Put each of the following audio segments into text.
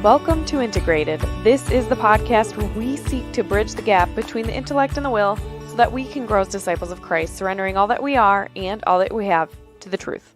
Welcome to Integrated. This is the podcast where we seek to bridge the gap between the intellect and the will so that we can grow as disciples of Christ, surrendering all that we are and all that we have to the truth.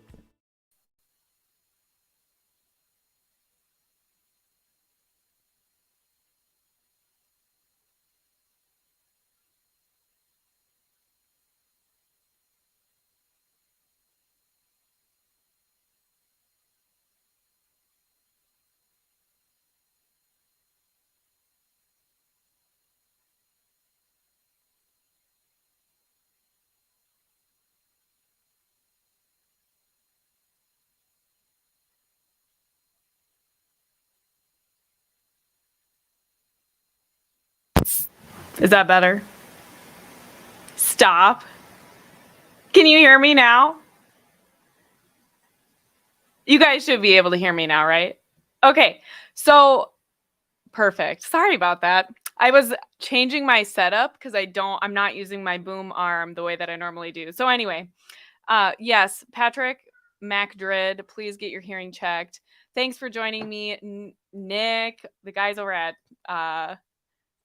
Is that better? Stop. Can you hear me now? You guys should be able to hear me now, right? Okay, so perfect. Sorry about that. I was changing my setup because I'm not using my boom arm the way that I normally do. So anyway, yes, Patrick MacDrid, please get your hearing checked. Thanks for joining me, Nick, the guys over at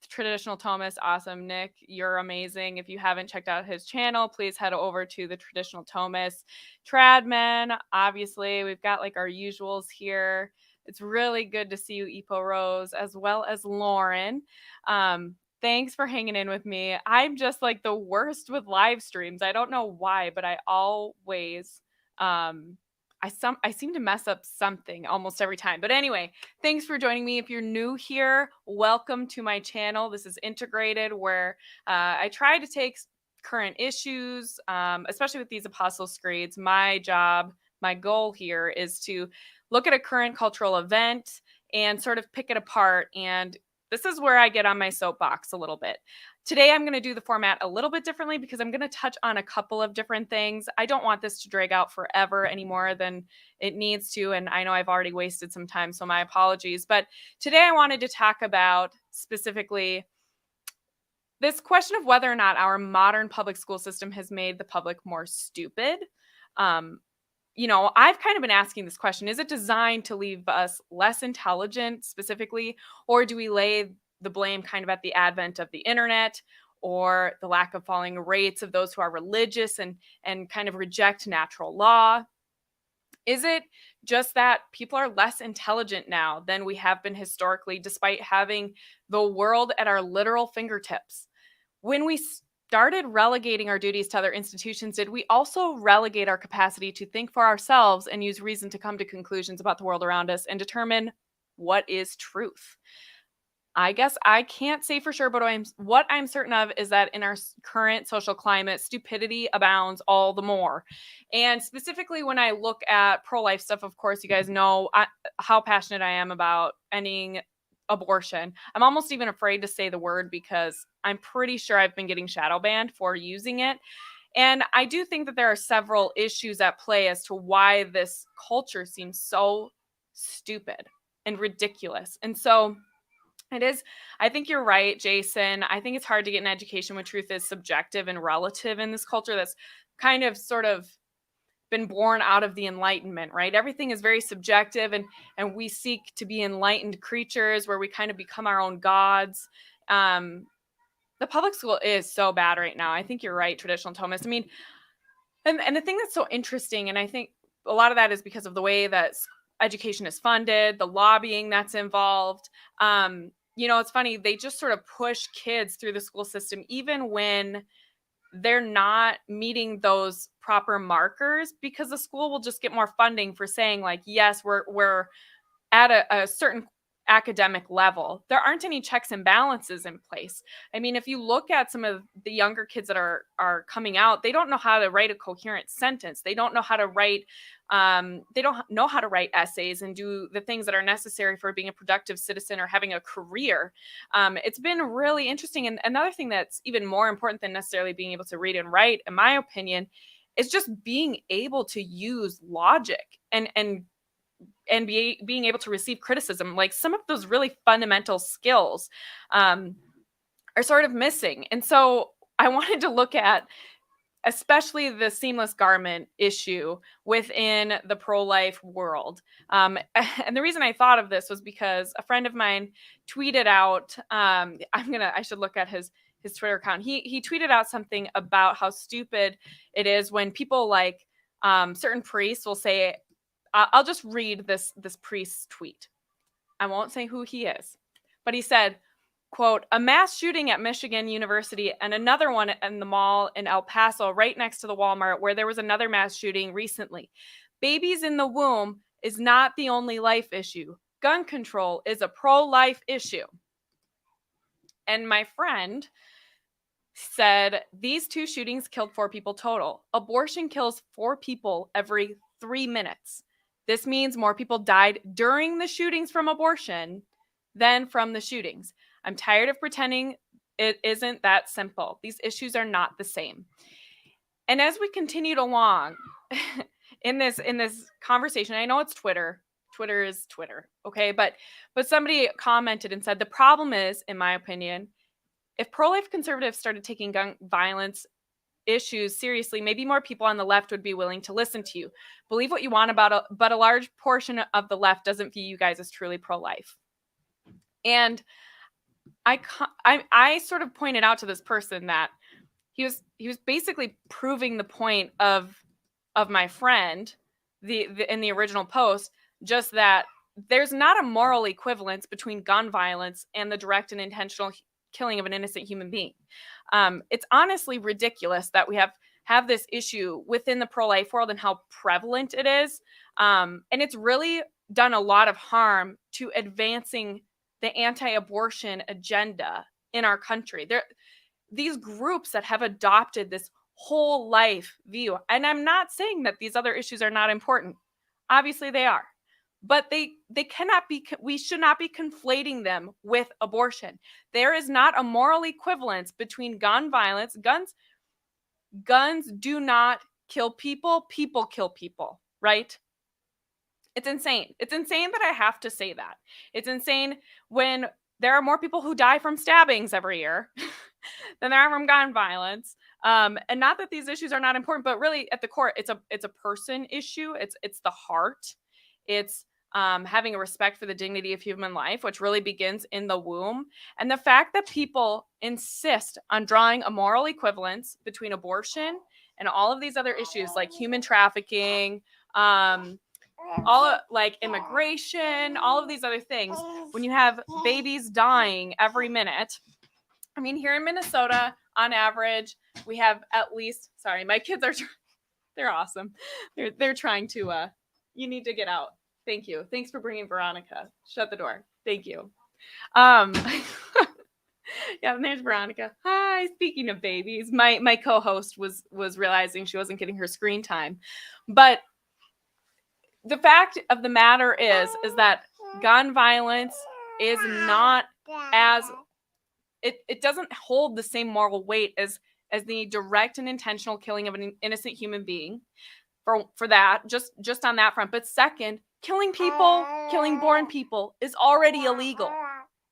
Traditional Thomas. Awesome. Nick, you're amazing. If you haven't checked out his channel, please head over to the Traditional Thomas. Tradman, obviously, we've got like our usuals here. It's really good to see you, Epo Rose, as well as Lauren. Thanks for hanging in with me. I'm just like the worst with live streams. I don't know why, but I always I seem to mess up something almost every time. But anyway, thanks for joining me. If you're new here, welcome to my channel. This is Integrated, where I try to take current issues, especially with these apostle screeds. My job, my goal here is to look at a current cultural event and sort of pick it apart. And this is where I get on my soapbox a little bit. Today, I'm going to do the format a little bit differently because I'm going to touch on a couple of different things. I don't want this to drag out forever any more than it needs to. And I know I've already wasted some time, so my apologies. But today I wanted to talk about specifically this question of whether or not our modern public school system has made the public more stupid. I've kind of been asking this question. Is it designed to leave us less intelligent specifically, or do we lay the blame kind of at the advent of the internet or the lack of falling rates of those who are religious and kind of reject natural law? Is it just that people are less intelligent now than we have been historically, despite having the world at our literal fingertips? When we started relegating our duties to other institutions, did we also relegate our capacity to think for ourselves and use reason to come to conclusions about the world around us and determine what is truth? I guess I can't say for sure, but what I'm certain of is that in our current social climate, stupidity abounds all the more. And specifically when I look at pro-life stuff, of course, you guys know how passionate I am about ending abortion. I'm almost even afraid to say the word because I'm pretty sure I've been getting shadow banned for using it. And I do think that there are several issues at play as to why this culture seems so stupid and ridiculous. And so it is. I think you're right, Jason. I think it's hard to get an education when truth is subjective and relative in this culture that's kind of sort of been born out of the Enlightenment, right? Everything is very subjective, and we seek to be enlightened creatures where we kind of become our own gods. The public school is so bad right now. I think you're right, Traditional Thomas. I mean, and the thing that's so interesting, and I think a lot of that is because of the way that education is funded, the lobbying that's involved. It's funny, they just sort of push kids through the school system, even when they're not meeting those proper markers, because the school will just get more funding for saying like, yes, we're at a certain academic level. There aren't any checks and balances in place. I mean, if you look at some of the younger kids that are coming out, they don't know how to write a coherent sentence. They don't know how to write essays and do the things that are necessary for being a productive citizen or having a career. It's been really interesting. And another thing that's even more important than necessarily being able to read and write, in my opinion, is just being able to use logic and being able to receive criticism. Like some of those really fundamental skills are sort of missing. And so I wanted to look at especially the seamless garment issue within the pro-life world. And the reason I thought of this was because a friend of mine tweeted out, I should look at his Twitter account. He tweeted out something about how stupid it is when people like certain priests will say, I'll just read this priest's tweet. I won't say who he is, but he said, quote, "A mass shooting at Michigan University and another one in the mall in El Paso right next to the Walmart where there was another mass shooting recently. Babies in the womb is not the only life issue. Gun control is a pro-life issue." And my friend said, "These two shootings killed 4 people total. Abortion kills 4 people every 3 minutes. This means more people died during the shootings from abortion than from the shootings. I'm tired of pretending it isn't that simple. These issues are not the same." And as we continued along in this conversation, I know it's Twitter. Twitter is Twitter, okay? But somebody commented and said, the problem is, in my opinion, if pro-life conservatives started taking gun violence issues seriously, maybe more people on the left would be willing to listen to you. Believe what you want but a large portion of the left doesn't view you guys as truly pro-life. And I sort of pointed out to this person that he was basically proving the point of my friend in the original post, just that there's not a moral equivalence between gun violence and the direct and intentional killing of an innocent human being. It's honestly ridiculous that we have this issue within the pro-life world and how prevalent it is. And it's really done a lot of harm to advancing the anti-abortion agenda in our country. These groups that have adopted this whole life view, and I'm not saying that these other issues are not important. Obviously they are. But they cannot be, we should not be conflating them with abortion. There is not a moral equivalence between gun violence. Guns do not kill people. People kill people, right? It's insane. It's insane that I have to say that. It's insane when there are more people who die from stabbings every year than there are from gun violence. And not that these issues are not important, but really at the core, it's a person issue. It's the heart. It's having a respect for the dignity of human life, which really begins in the womb. And the fact that people insist on drawing a moral equivalence between abortion and all of these other issues like human trafficking, like immigration, all of these other things, when you have babies dying every minute. I mean, here in Minnesota, on average, we have at least, sorry, my kids are, they're awesome. They're trying to, you need to get out. Thank you. Thanks for bringing Veronica. Shut the door. Thank you. Yeah, and there's Veronica. Hi. Speaking of babies, my co-host was realizing she wasn't getting her screen time. But the fact of the matter is that gun violence is not as, it doesn't hold the same moral weight as the direct and intentional killing of an innocent human being. For that, just on that front. But second, killing born people is already illegal.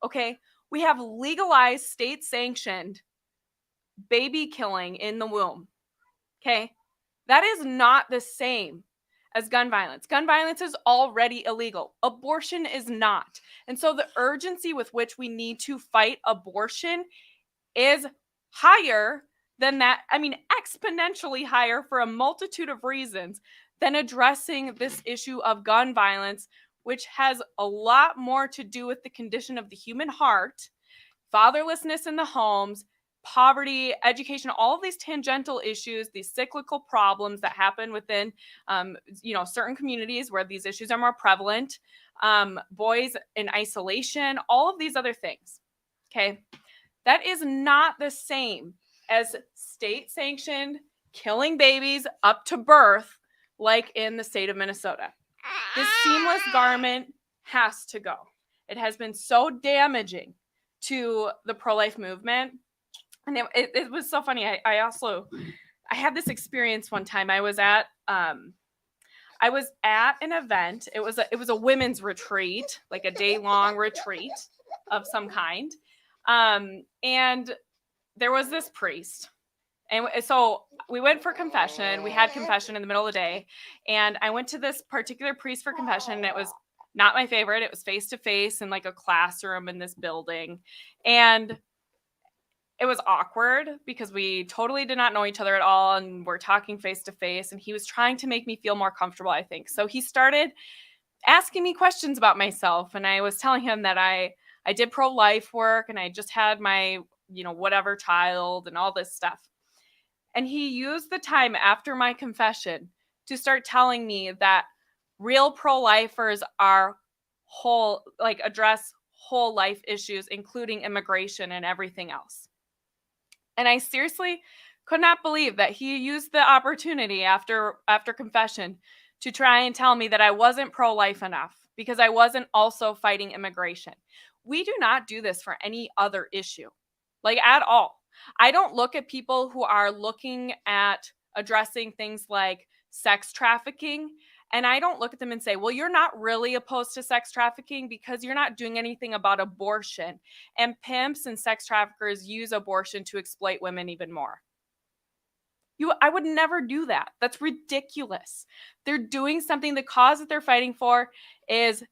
Okay? We have legalized, state-sanctioned baby killing in the womb. Okay? That is not the same as gun violence. Gun violence is already illegal. Abortion is not. And so the urgency with which we need to fight abortion is higher than that. I mean, exponentially higher for a multitude of reasons than addressing this issue of gun violence, which has a lot more to do with the condition of the human heart, fatherlessness in the homes, poverty, education, all of these tangential issues, these cyclical problems that happen within, certain communities where these issues are more prevalent, boys in isolation, all of these other things. Okay. That is not the same as state-sanctioned killing babies up to birth, like in the state of Minnesota. This seamless garment has to go. It has been so damaging to the pro-life movement. And it was so funny. I had this experience one time. I was at an event. It was a women's retreat, like a day-long retreat of some kind. And there was this priest, And so we went for confession. We had confession in the middle of the day. And I went to this particular priest for confession. And it was not my favorite. It was face to face in like a classroom in this building. And it was awkward because we totally did not know each other at all. And we're talking face to face. And he was trying to make me feel more comfortable, I think. So he started asking me questions about myself. And I was telling him that I did pro-life work and I just had my, whatever child and all this stuff. And he used the time after my confession to start telling me that real pro-lifers are address whole life issues, including immigration and everything else. And I seriously could not believe that he used the opportunity after confession to try and tell me that I wasn't pro-life enough because I wasn't also fighting immigration. We do not do this for any other issue, like at all. I don't look at people who are looking at addressing things like sex trafficking, and I don't look at them and say, well, you're not really opposed to sex trafficking because you're not doing anything about abortion. And pimps and sex traffickers use abortion to exploit women even more. I would never do that. That's ridiculous. They're doing something, the cause that they're fighting for is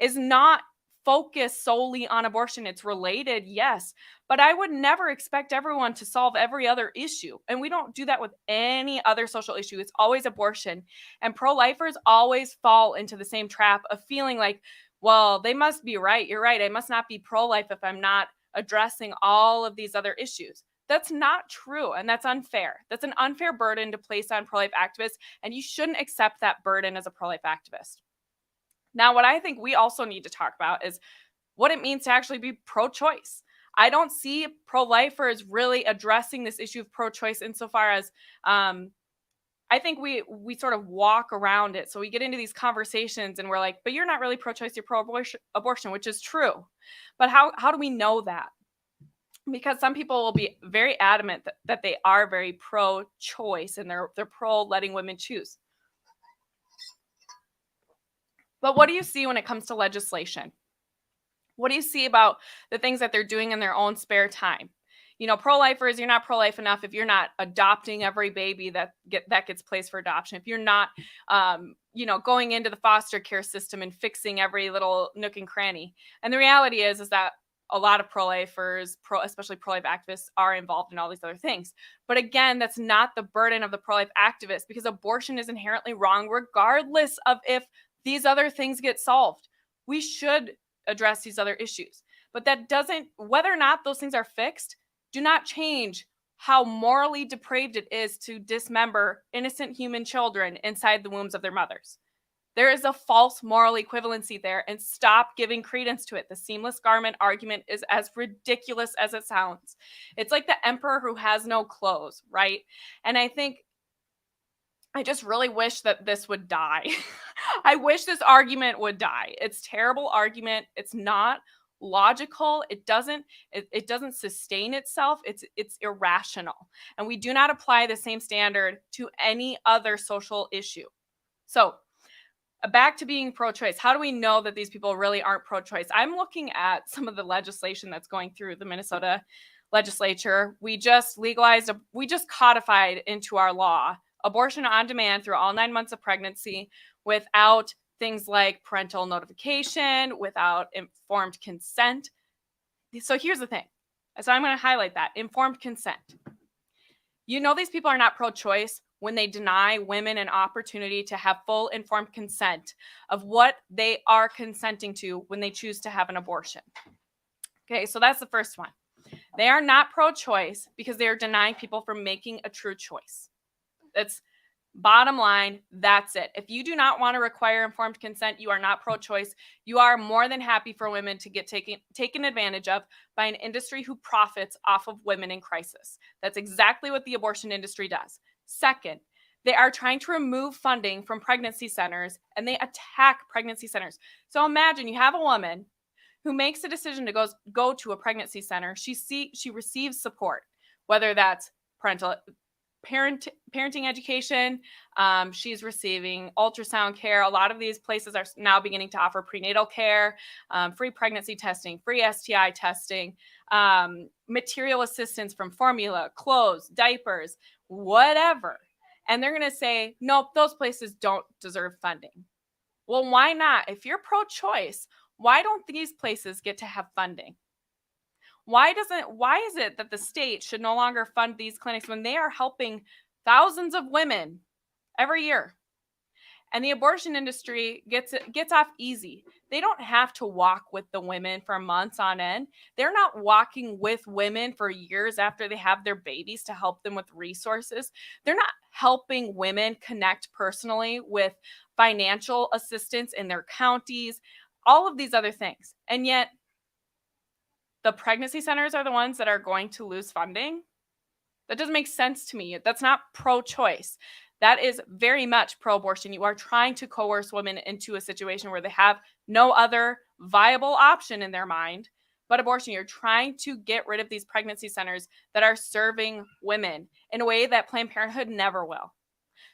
not focused solely on abortion. It's related, yes, but I would never expect everyone to solve every other issue. And we don't do that with any other social issue. It's always abortion. And pro-lifers always fall into the same trap of feeling like, well, they must be right. You're right. I must not be pro-life if I'm not addressing all of these other issues. That's not true, and that's unfair. That's an unfair burden to place on pro-life activists, and you shouldn't accept that burden as a pro-life activist. Now, what I think we also need to talk about is what it means to actually be pro-choice. I don't see pro-lifers really addressing this issue of pro-choice insofar as I think we sort of walk around it. So we get into these conversations and we're like, but you're not really pro-choice, you're pro-abortion, which is true. But how do we know that? Because some people will be very adamant that they are very pro-choice and they're pro letting women choose. But what do you see when it comes to legislation? What do you see about the things that they're doing in their own spare time? Pro-lifers, you're not pro-life enough if you're not adopting every baby that gets placed for adoption. If you're not, going into the foster care system and fixing every little nook and cranny. And the reality is that a lot of pro-lifers, especially pro-life activists, are involved in all these other things. But again, that's not the burden of the pro-life activist because abortion is inherently wrong regardless of if these other things get solved. We should address these other issues. But that doesn't, whether or not those things are fixed, do not change how morally depraved it is to dismember innocent human children inside the wombs of their mothers. There is a false moral equivalency there, and stop giving credence to it. The seamless garment argument is as ridiculous as it sounds. It's like the emperor who has no clothes, right? And I just really wish that this would die. I wish this argument would die. It's a terrible argument. It's not logical. It doesn't sustain itself. It's irrational. And we do not apply the same standard to any other social issue. So, back to being pro-choice. How do we know that these people really aren't pro-choice? I'm looking at some of the legislation that's going through the Minnesota legislature. We just codified into our law abortion on demand through all 9 months of pregnancy without things like parental notification, without informed consent. So here's the thing. So I'm going to highlight that. Informed consent. These people are not pro-choice when they deny women an opportunity to have full informed consent of what they are consenting to when they choose to have an abortion. Okay, so that's the first one. They are not pro-choice because they are denying people from making a true choice. That's bottom line. That's it. If you do not want to require informed consent, you are not pro-choice. You are more than happy for women to get taken advantage of by an industry who profits off of women in crisis. That's exactly what the abortion industry does. Second, they are trying to remove funding from pregnancy centers and they attack pregnancy centers. So imagine you have a woman who makes a decision to go to a pregnancy center. She receives support, whether that's parental parenting education. She's receiving ultrasound care. A lot of these places are now beginning to offer prenatal care, free pregnancy testing, free STI testing, material assistance from formula, clothes, diapers, whatever. And they're going to say, nope, those places don't deserve funding. Well, why not? If you're pro-choice, why don't these places get to have funding? Why is it that the state should no longer fund these clinics when they are helping thousands of women every year? And the abortion industry gets off easy. They don't have to walk with the women for months on end. They're not walking with women for years after they have their babies to help them with resources. They're not helping women connect personally with financial assistance in their counties, all of these other things. And yet the pregnancy centers are the ones that are going to lose funding. That doesn't make sense to me. That's not pro-choice. That is very much pro-abortion. You are trying to coerce women into a situation where they have no other viable option in their mind but abortion. You're trying to get rid of these pregnancy centers that are serving women in a way that Planned Parenthood never will.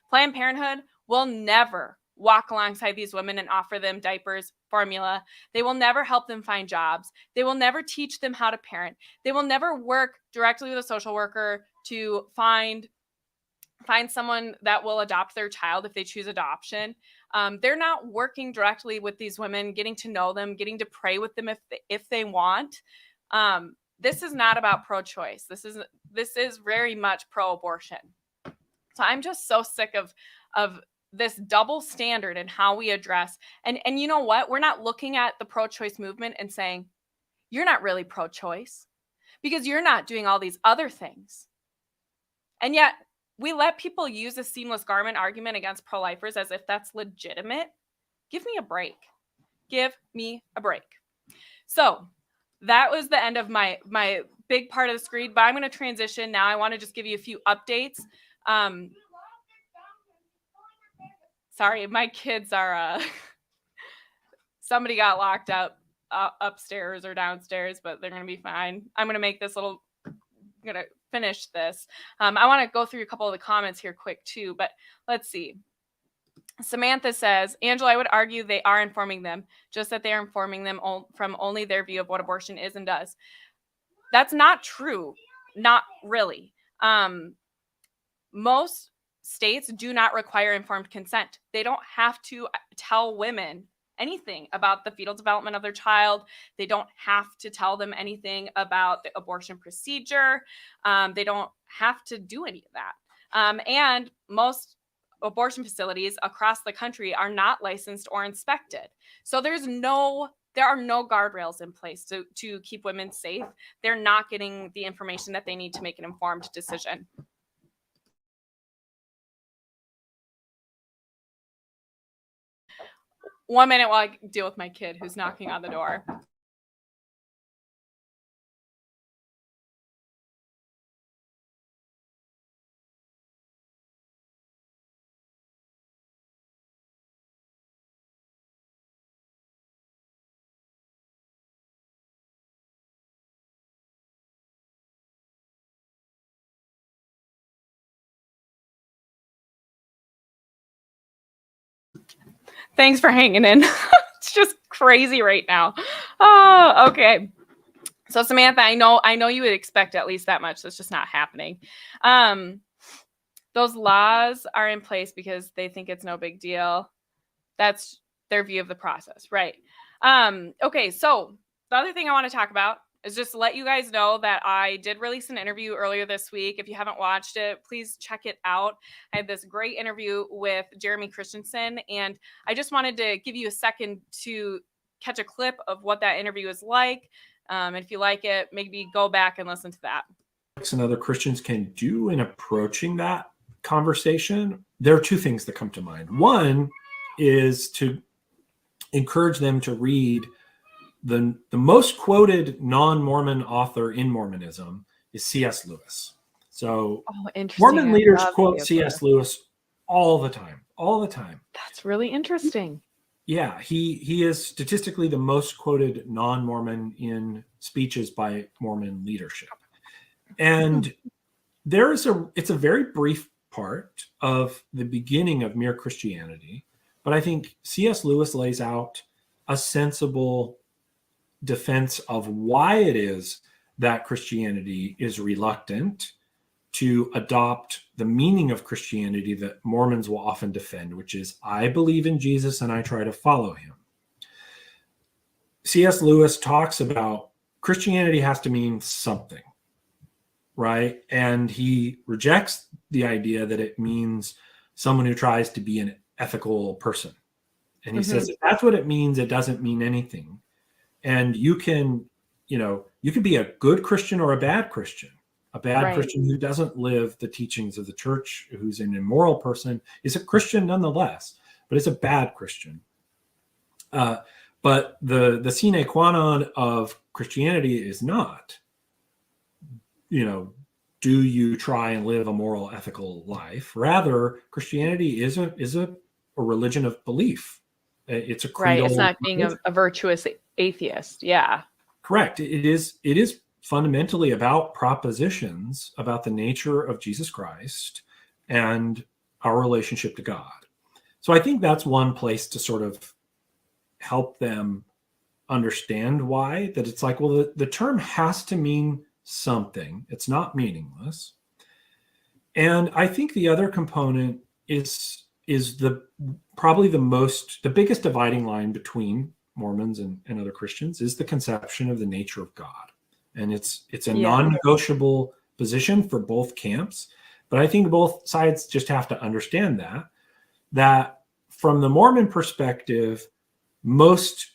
Planned Parenthood will never walk alongside these women and offer them diapers, formula. They will never help them find jobs. They will never teach them how to parent. They will never work directly with a social worker to find someone that will adopt their child if they choose adoption. They're not working directly with these women, getting to know them, getting to pray with them if they want. This is not about pro-choice. This is very much pro-abortion. So I'm just so sick of this double standard in how we address. And you know what? We're not looking at the pro-choice movement and saying, you're not really pro-choice because you're not doing all these other things. And yet we let people use a seamless garment argument against pro-lifers as if that's legitimate. Give me a break. Give me a break. So that was the end of my big part of the screed, but I'm going to transition now. I want to just give you a few updates. Sorry, my kids are, somebody got locked up upstairs or downstairs, but they're going to be fine. I'm going to make this little, I'm going to finish this. I want to go through a couple of the comments here quick too, but let's see. Samantha says, Angela, I would argue they are informing them, just that they are informing them from only their view of what abortion is and does. That's not true. Not really. Most states do not require informed consent. They don't have to tell women anything about the fetal development of their child. They don't have to tell them anything about the abortion procedure. They don't have to do any of that. And most abortion facilities across the country are not licensed or inspected. So there are no guardrails in place to keep women safe. They're not getting the information that they need to make an informed decision. One minute while I deal with my kid who's knocking on the door. Thanks for hanging in. It's just crazy right now. Oh, okay. So Samantha, I know you would expect at least that much. That's just not happening. Those laws are in place because they think it's no big deal. That's their view of the process, right? Okay, so the other thing I want to talk about is just to let you guys know that I did release an interview earlier this week. If you haven't watched it, please check it out. I had this great interview with Jeremy Christensen, and I just wanted to give you a second to catch a clip of what that interview is like. And if you like it, maybe go back and listen to that. And other Christians can do in approaching that conversation. There are two things that come to mind. One is to encourage them to read the most quoted non-Mormon author in Mormonism is C.S. Lewis. So Mormon leaders quote C.S. Lewis all the time. That's really interesting. Yeah, he is statistically the most quoted non-Mormon in speeches by Mormon leadership. And it's a very brief part of the beginning of Mere Christianity, but I think C.S. Lewis lays out a sensible defense of why it is that Christianity is reluctant to adopt the meaning of Christianity that Mormons will often defend, which is, I believe in Jesus and I try to follow him. C.S. Lewis talks about Christianity has to mean something, right? And he rejects the idea that it means someone who tries to be an ethical person. And he says, if that's what it means, it doesn't mean anything. And you can be a good Christian or a bad Christian. A bad Christian who doesn't live the teachings of the church, who's an immoral person, is a Christian nonetheless, but it's a bad Christian. But the sine qua non of Christianity is not, do you try and live a moral, ethical life? Rather, Christianity is a religion of belief. It's a creedal. Right. It's not being a virtuous atheist. Yeah. Correct. It is fundamentally about propositions about the nature of Jesus Christ and our relationship to God. So I think that's one place to sort of help them understand why, that it's like, well, the term has to mean something. It's not meaningless. And I think the other component is probably the biggest dividing line between Mormons and other Christians is the conception of the nature of God. And it's a non-negotiable position for both camps. But I think both sides just have to understand that from the Mormon perspective, most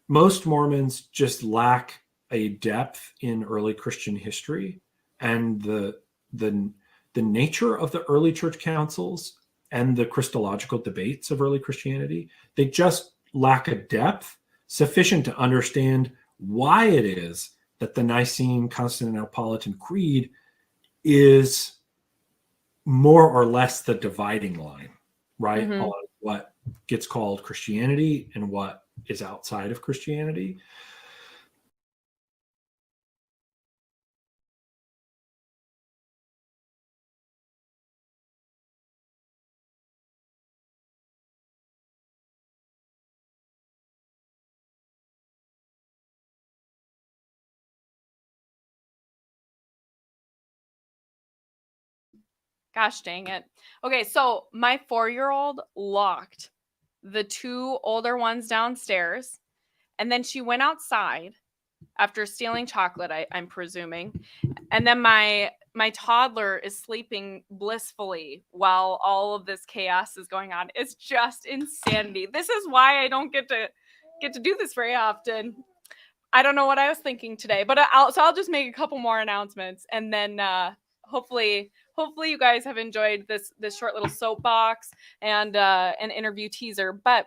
Mormons just lack a depth in early Christian history and the nature of the early church councils and the Christological debates of early Christianity. They just lack a depth sufficient to understand why it is that the Nicene-Constantinopolitan Creed is more or less the dividing line, right? On what gets called Christianity and what is outside of Christianity. Gosh dang it. Okay, so my 4-year-old locked the 2 older ones downstairs, and then she went outside after stealing chocolate, I'm presuming. And then my toddler is sleeping blissfully while all of this chaos is going on. It's just insanity. This is why I don't get to do this very often. I don't know what I was thinking today, but I'll just make a couple more announcements, and then hopefully you guys have enjoyed this short little soapbox and an interview teaser. But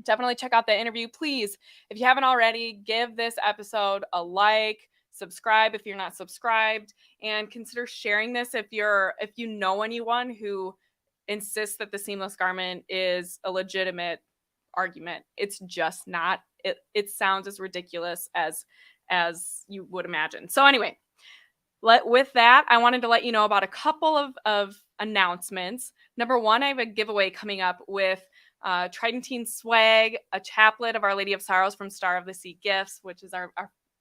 definitely check out the interview. Please, if you haven't already, give this episode a like, subscribe if you're not subscribed, and consider sharing this if you know anyone who insists that the seamless garment is a legitimate argument. It's just not. It sounds as ridiculous as you would imagine. So anyway, with that, I wanted to let you know about a couple of announcements. Number one, I have a giveaway coming up with Tridentine swag, a chaplet of Our Lady of Sorrows from Star of the Sea Gifts, which is our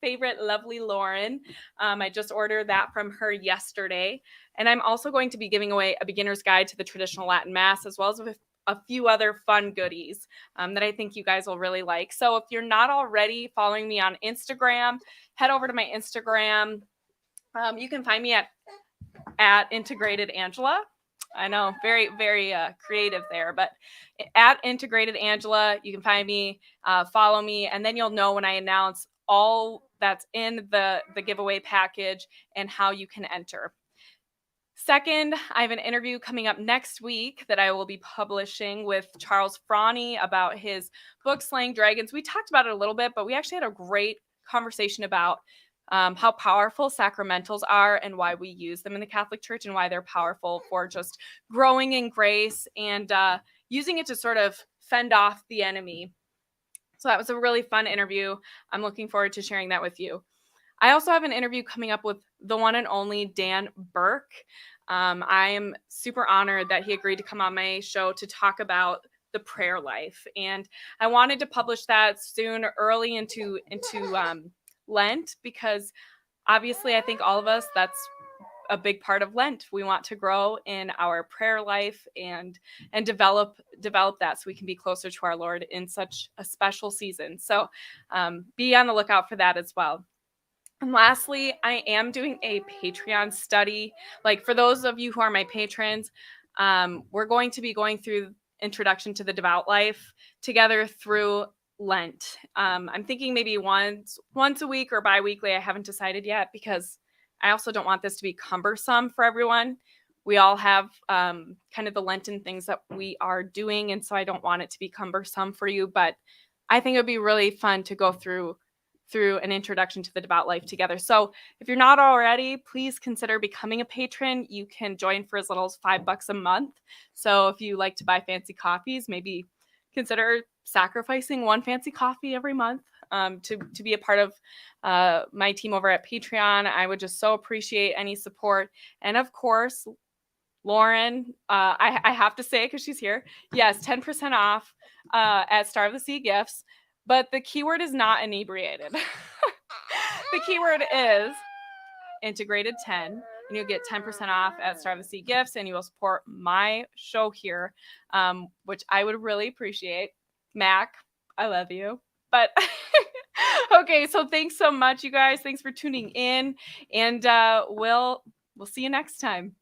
favorite lovely Lauren. I just ordered that from her yesterday. And I'm also going to be giving away a beginner's guide to the traditional Latin Mass, as well as with a few other fun goodies that I think you guys will really like. So if you're not already following me on Instagram, head over to my Instagram. You can find me at Integrated Angela. I know, very, very creative there, but at Integrated Angela, you can find me, follow me, and then you'll know when I announce all that's in the giveaway package and how you can enter. Second, I have an interview coming up next week that I will be publishing with Charles Franny about his book, Slaying Dragons. We talked about it a little bit, but we actually had a great conversation about how powerful sacramentals are and why we use them in the Catholic Church and why they're powerful for just growing in grace and using it to sort of fend off the enemy. So that was a really fun interview. I'm looking forward to sharing that with you. I also have an interview coming up with the one and only Dan Burke. I am super honored that he agreed to come on my show to talk about the prayer life, and I wanted to publish that soon, early into Lent, because obviously I think all of us, that's a big part of Lent. We want to grow in our prayer life and develop that so we can be closer to our Lord in such a special season. So be on the lookout for that as well. And lastly, I am doing a Patreon study. Like, for those of you who are my patrons, we're going to be going through Introduction to the Devout Life together through Lent. I'm thinking maybe once a week or bi-weekly. I haven't decided yet, because I also don't want this to be cumbersome for everyone. We all have kind of the Lenten things that we are doing, and so I don't want it to be cumbersome for you. But I think it would be really fun to go through an Introduction to the Devout Life together. So if you're not already, please consider becoming a patron. You can join for as little as $5 a month. So if you like to buy fancy coffees, maybe consider sacrificing one fancy coffee every month to be a part of my team over at Patreon. I would just so appreciate any support. And of course, Lauren, I have to say, because she's here, yes, 10% off at Star of the Sea Gifts. But the keyword is not inebriated. The keyword is integrated 10, and you'll get 10% off at Star of the Sea Gifts, and you will support my show here, which I would really appreciate. Mac, I love you. But okay, so thanks so much, you guys. Thanks for tuning in, and we'll see you next time.